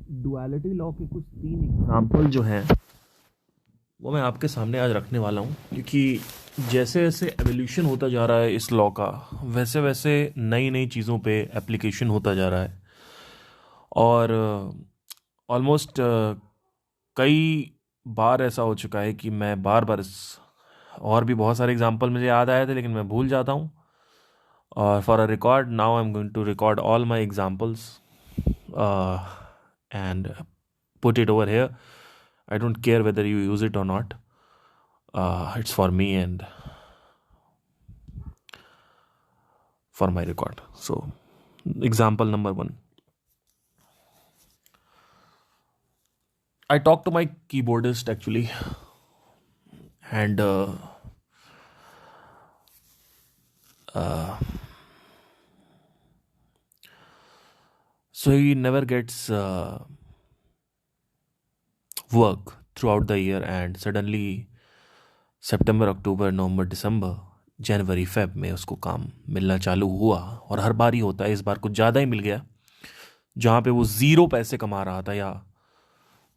Duality law के कुछ 3 example जो हैं वो मैं आपके सामने आज रखने वाला हूँ, क्योंकि जैसे जैसे एवोल्यूशन होता जा रहा है इस लॉ का, वैसे वैसे नई नई चीज़ों पे एप्लीकेशन होता जा रहा है। और ऑलमोस्ट कई बार ऐसा हो चुका है कि मैं बार बार और भी बहुत सारे एग्जाम्पल मुझे याद आए थे लेकिन मैं भूल जाता हूँ। और for a record now I am going to record all my examples and put it over here. I don't care whether you use it or not. It's for me and for my record. So, example number 1. I talked to my keyboardist actually, and so he never gets work throughout the year, and suddenly September, October, November, December, January Feb में उसको काम मिलना चालू हुआ। और हर बार ही होता है, इस बार कुछ ज़्यादा ही मिल गया। जहाँ पे वो ज़ीरो पैसे कमा रहा था या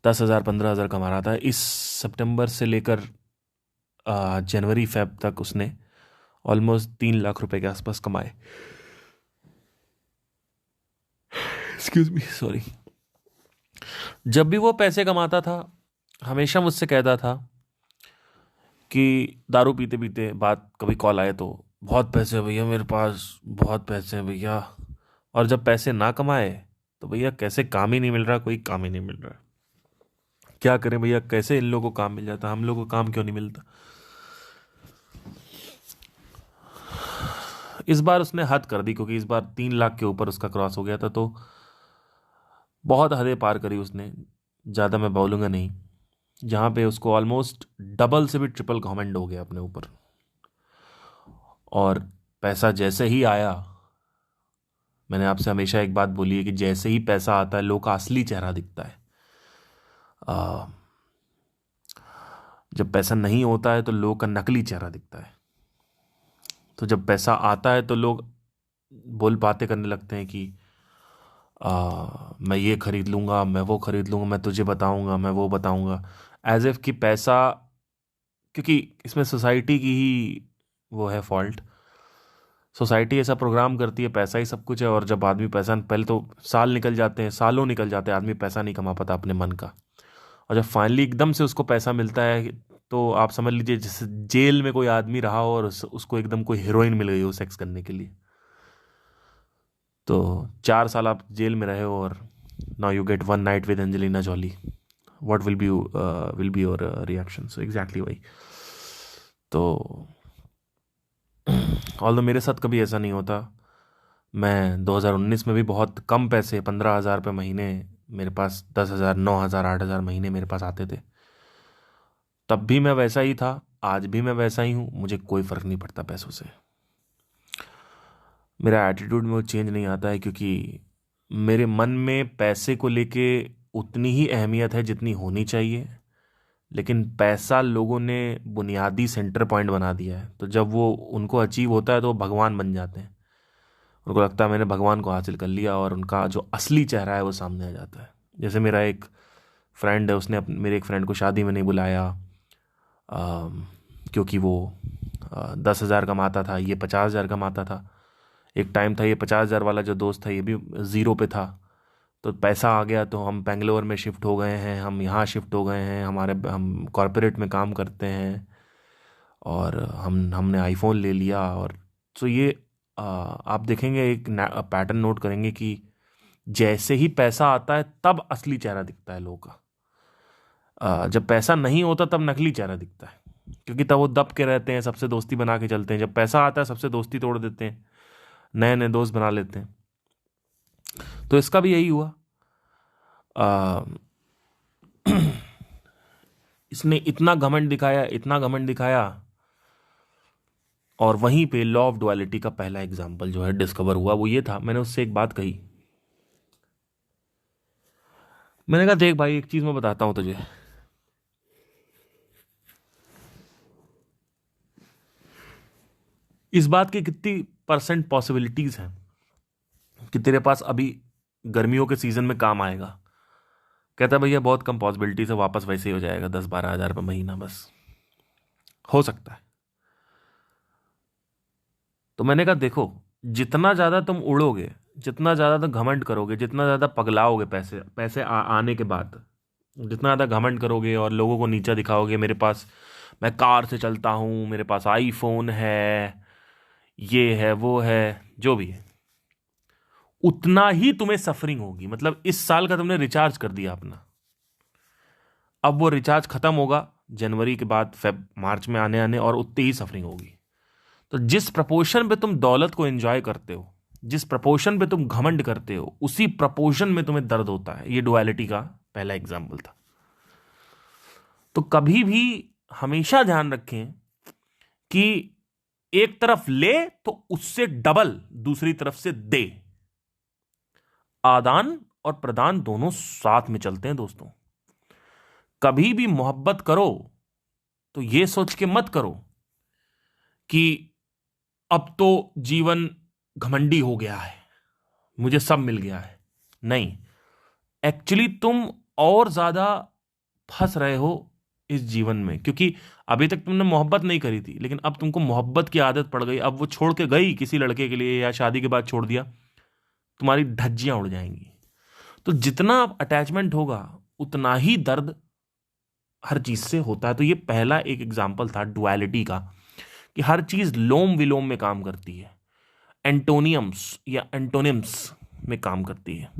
10,000 15,000 कमा रहा था, इस सितंबर से लेकर जनवरी फेब तक उसने ऑलमोस्ट 3 लाख रुपए के आसपास कमाए। Excuse me, sorry. जब भी वो पैसे कमाता था हमेशा मुझसे कहता था कि दारू पीते पीते बात कभी कॉल आए तो बहुत पैसे हैं भैया मेरे पास, बहुत पैसे हैं भैया। और जब पैसे ना कमाए तो भैया कैसे काम ही नहीं मिल रहा, कोई काम ही नहीं मिल रहा, क्या करें भैया, कैसे इन लोगों को काम मिल जाता, हम लोगों को काम क्यों नहीं मिलता। इस बार उसने हद कर दी, क्योंकि इस बार 3 लाख के ऊपर उसका क्रॉस हो गया था, तो बहुत हदें पार करी उसने, ज़्यादा मैं बोलूँगा नहीं। जहाँ पे उसको ऑलमोस्ट डबल से भी ट्रिपल घमंड हो गया अपने ऊपर। और पैसा जैसे ही आया, मैंने आपसे हमेशा एक बात बोली है कि जैसे ही पैसा आता है लोग का असली चेहरा दिखता है। जब पैसा नहीं होता है तो लोग का नकली चेहरा दिखता है। तो जब पैसा आता है तो लोग बातें करने लगते हैं कि मैं ये खरीद लूँगा, मैं वो खरीद लूँगा, मैं तुझे बताऊँगा, मैं वो बताऊँगा। एज इफ कि पैसा, क्योंकि इसमें सोसाइटी की ही वो है फॉल्ट। सोसाइटी ऐसा प्रोग्राम करती है पैसा ही सब कुछ है, और जब आदमी पैसा, पहले तो साल निकल जाते हैं, सालों निकल जाते हैं, आदमी पैसा नहीं कमा पाता अपने मन का। और जब फाइनली एकदम से उसको पैसा मिलता है तो आप समझ लीजिए जैसे जेल में कोई आदमी रहा हो और उसको एकदम कोई हीरोइन मिल गई हो सेक्स करने के लिए। तो 4 साल आप जेल में रहे हो और now you get one night with Angelina Jolie, what will be your reaction. So exactly वही। तो ऑल्दो मेरे साथ कभी ऐसा नहीं होता। मैं 2019 में भी बहुत कम पैसे, 15,000 रुपये महीने मेरे पास, 10,000 9,000 8,000 महीने मेरे पास आते थे। तब भी मैं वैसा ही था, आज भी मैं वैसा ही हूँ, मुझे कोई फ़र्क नहीं पड़ता पैसों से। मेरा एटीट्यूड में वो चेंज नहीं आता है, क्योंकि मेरे मन में पैसे को लेके उतनी ही अहमियत है जितनी होनी चाहिए। लेकिन पैसा लोगों ने बुनियादी सेंटर पॉइंट बना दिया है, तो जब वो उनको अचीव होता है तो वो भगवान बन जाते हैं। उनको लगता है मैंने भगवान को हासिल कर लिया, और उनका जो असली चेहरा है वो सामने आ जाता है। जैसे मेरा एक फ्रेंड है, उसने मेरे एक फ्रेंड को शादी में नहीं बुलाया, क्योंकि वो 10,000 कमाता था, ये 50,000 कमाता था। एक टाइम था ये 50,000 वाला जो दोस्त था ये भी ज़ीरो पे था। तो पैसा आ गया तो हम बेंगलोर में शिफ्ट हो गए हैं, हम यहाँ शिफ्ट हो गए हैं, हम कॉरपोरेट में काम करते हैं, और हमने आईफोन ले लिया। और तो ये आप देखेंगे एक पैटर्न नोट करेंगे कि जैसे ही पैसा आता है तब असली चेहरा दिखता है लोगों का। जब पैसा नहीं होता तब नकली चेहरा दिखता है, क्योंकि तब वो दब के रहते हैं, सबसे दोस्ती बना के चलते हैं। जब पैसा आता है सबसे दोस्ती तोड़ देते हैं, नए नए दोस्त बना लेते हैं। तो इसका भी यही हुआ। आ, इसने इतना घमंड दिखाया, इतना घमंड दिखाया, और वहीं पे लॉ ऑफ डुअलिटी का पहला एग्जाम्पल जो है डिस्कवर हुआ। वो ये था, मैंने उससे एक बात कही। मैंने कहा देख भाई, एक चीज मैं बताता हूं तुझे, इस बात की कितनी परसेंट पॉसिबिलिटीज हैं कि तेरे पास अभी गर्मियों के सीजन में काम आएगा, कहता है भैया बहुत कम पॉसिबिलिटी से वापस वैसे ही हो जाएगा, 10-12 हज़ार रुपये महीना बस हो सकता है। तो मैंने कहा देखो, जितना ज़्यादा तुम उड़ोगे, जितना ज़्यादा तुम घमंड करोगे, जितना ज़्यादा पगलाओगे पैसे पैसे आने के बाद, जितना ज़्यादा घमंड करोगे और लोगों को नीचा दिखाओगे, मेरे पास, मैं कार से चलता हूँ, मेरे पास आईफोन है, ये है वो है, जो भी है, उतना ही तुम्हें सफरिंग होगी। मतलब इस साल का तुमने रिचार्ज कर दिया अपना, अब वो रिचार्ज खत्म होगा जनवरी के बाद, फेब मार्च में आने आने, और उतनी ही सफरिंग होगी। तो जिस प्रपोर्शन पे तुम दौलत को एंजॉय करते हो, जिस प्रपोर्शन पे तुम घमंड करते हो, उसी प्रपोर्शन में तुम्हें दर्द होता है। ये डुअलिटी का पहला एग्जाम्पल था। तो कभी भी हमेशा ध्यान रखें कि एक तरफ ले तो उससे डबल दूसरी तरफ से दे। आदान और प्रदान दोनों साथ में चलते हैं दोस्तों। कभी भी मोहब्बत करो तो यह सोच के मत करो कि अब तो जीवन घमंडी हो गया है, मुझे सब मिल गया है। नहीं, एक्चुअली तुम और ज्यादा फंस रहे हो इस जीवन में, क्योंकि अभी तक तुमने मोहब्बत नहीं करी थी, लेकिन अब तुमको मोहब्बत की आदत पड़ गई। अब वो छोड़ के गई किसी लड़के के लिए, या शादी के बाद छोड़ दिया, तुम्हारी धज्जियां उड़ जाएंगी। तो जितना अटैचमेंट होगा उतना ही दर्द हर चीज से होता है। तो ये पहला एक एग्जाम्पल था डुअलिटी का, कि हर चीज लोम विलोम में काम करती है, एंटोनियम्स या एंटोनिम्स में काम करती है।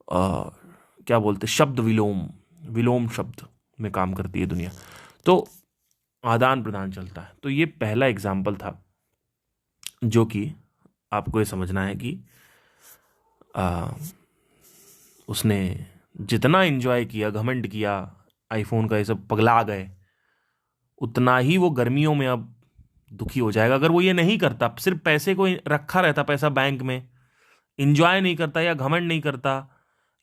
क्या बोलते, शब्द विलोम, विलोम शब्द में काम करती है दुनिया। तो आदान प्रदान चलता है। तो ये पहला एग्जाम्पल था जो कि आपको ये समझना है कि उसने जितना एंजॉय किया, घमंड किया आईफोन का, ये सब पगला गए, उतना ही वो गर्मियों में अब दुखी हो जाएगा। अगर वो ये नहीं करता, सिर्फ पैसे को रखा रहता, पैसा बैंक में, एंजॉय नहीं करता या घमंड नहीं करता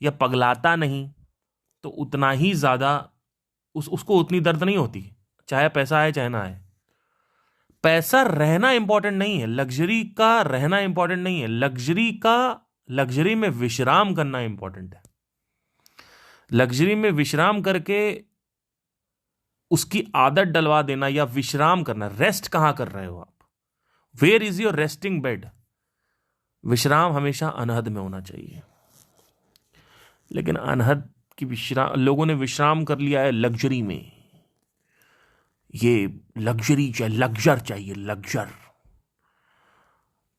या पगलाता नहीं, तो उतना ही ज्यादा उसको उतनी दर्द नहीं होती, चाहे पैसा आए चाहे ना आए। पैसा रहना इंपॉर्टेंट नहीं है, लग्जरी का रहना इंपॉर्टेंट नहीं है, लग्जरी में विश्राम करना इंपॉर्टेंट है। लग्जरी में विश्राम करके उसकी आदत डलवा देना, या विश्राम करना, रेस्ट कहां कर रहे हो आप, where is your resting bed. विश्राम हमेशा अनहद में होना चाहिए, लेकिन अनहद की विश्राम, लोगों ने विश्राम कर लिया है लग्जरी में। ये लग्जरी चाहिए, लग्जर चाहिए, लग्जर।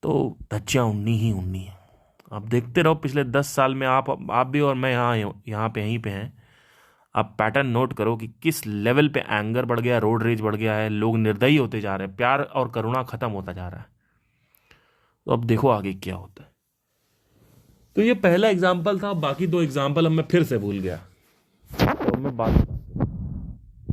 तो धज्जियां उड़नी ही उड़नी है। आप देखते रहो पिछले 10 साल में, आप भी और मैं यहाँ पे यहीं पे हैं, आप पैटर्न नोट करो कि किस लेवल पे एंगर बढ़ गया, रोड रेज बढ़ गया है, लोग निर्दयी होते जा रहे हैं, प्यार और करुणा खत्म होता जा रहा है। तो अब देखो आगे क्या होता है। तो ये पहला एग्जाम्पल था, बाकी 2 एग्जाम्पल अब मैं फिर से भूल गया, तो मैं बात